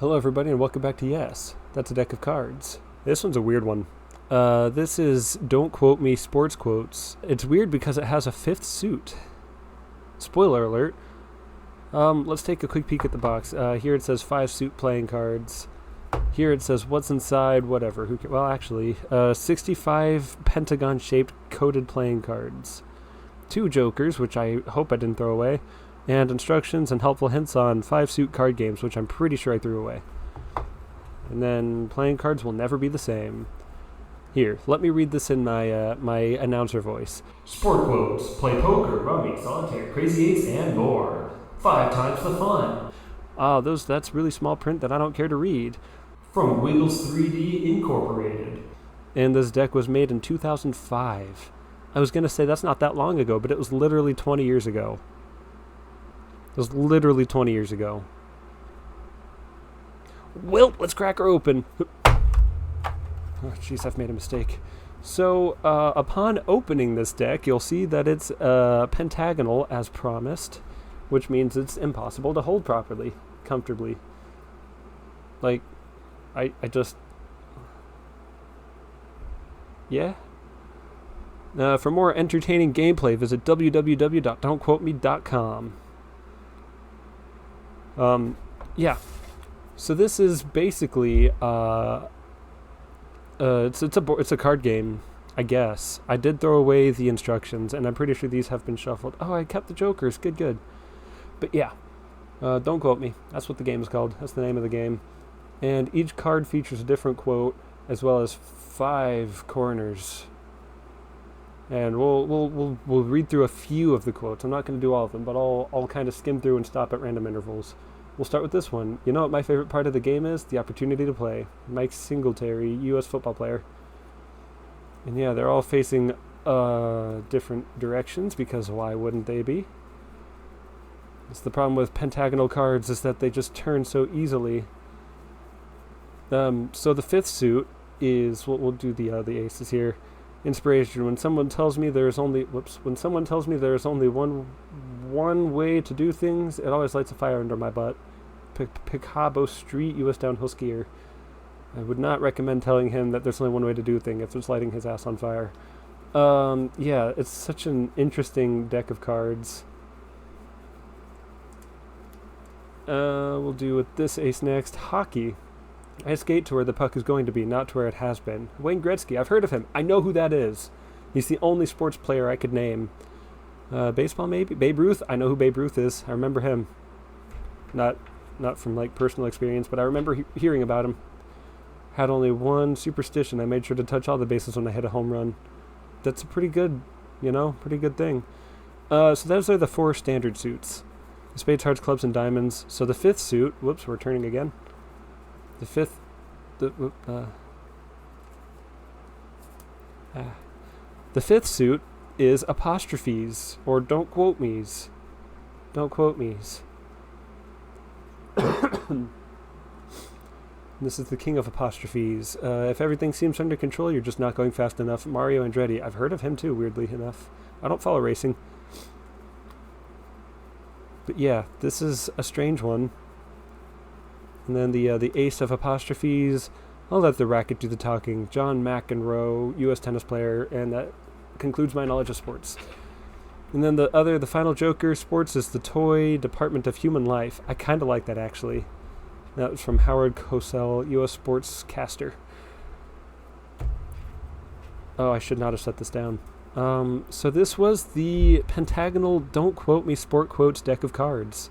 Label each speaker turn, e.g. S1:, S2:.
S1: Hello everybody and welcome back to Yes. That's a deck of cards. This one's a weird one. This is Don't Quote Me Sports Quotes. It's weird because it has a fifth suit. Spoiler alert. Let's take a quick peek at the box. Here it says 5 suit playing cards. Here it says what's inside, whatever. Well, actually, 65 pentagon-shaped coated playing cards. 2 jokers, which I hope I didn't throw away. And instructions and helpful hints on 5 suit card games, which I'm pretty sure I threw away. And then playing cards will never be the same. Here, let me read this in my my announcer voice.
S2: Sport quotes: play poker, rummy, solitaire, crazy eights, and more. 5 times the fun.
S1: That's really small print that I don't care to read.
S2: From Wiggles 3D Incorporated.
S1: And this deck was made in 2005. I was going to say that's not that long ago, but it was literally 20 years ago. It was literally 20 years ago. Well, let's crack her open. Oh, jeez, I've made a mistake. So, upon opening this deck, you'll see that it's pentagonal, as promised, which means it's impossible to hold properly, comfortably. Like, I just... Yeah? For more entertaining gameplay, visit www.don'tquoteme.com. Yeah. So this is basically it's a card game, I guess. I did throw away the instructions, and I'm pretty sure these have been shuffled. Oh, I kept the jokers. Good. But yeah, don't quote me. That's what the game is called. That's the name of the game. And each card features a different quote, as well as 5 corners. And we'll read through a few of the quotes. I'm not going to do all of them, but I'll kind of skim through and stop at random intervals. We'll start with this one. You know what my favorite part of the game is? The opportunity to play. Mike Singletary, U.S. football player. And yeah, they're all facing different directions, because why wouldn't they be? It's the problem with pentagonal cards, is that they just turn so easily. So the 5th suit is, we'll do the aces here. Inspiration. When someone tells me there is only one way to do things, it always lights a fire under my butt. Picabo Street, U.S. downhill skier. I would not recommend telling him that there's only one way to do things if it's lighting his ass on fire. Yeah, it's such an interesting deck of cards. We'll do with this ace next. Hockey. I skate to where the puck is going to be, not to where it has been. Wayne Gretzky, I've heard of him. I know who that is. He's the only sports player I could name. Baseball, maybe? Babe Ruth? I know who Babe Ruth is. I remember him. Not from, like, personal experience, but I remember hearing about him. Had only one superstition. I made sure to touch all the bases when I hit a home run. That's a pretty good thing. So those are the 4 standard suits. Spades, hearts, clubs, and diamonds. So the 5th suit... Whoops, we're turning again. The 5th... The 5th suit is apostrophes, or don't quote me's. Don't quote me's. This is the king of apostrophes. If everything seems under control, you're just not going fast enough. Mario Andretti. I've heard of him too, weirdly enough. I don't follow racing. But yeah, this is a strange one. And then the ace of apostrophes, I'll let the racket do the talking. John McEnroe, U.S. tennis player, and that concludes my knowledge of sports. And then the final joker, sports, is the toy department of human life. I kind of like that, actually. That was from Howard Cosell, U.S. sportscaster. Oh, I should not have set this down. So this was the pentagonal Don't Quote Me Sport Quotes deck of cards.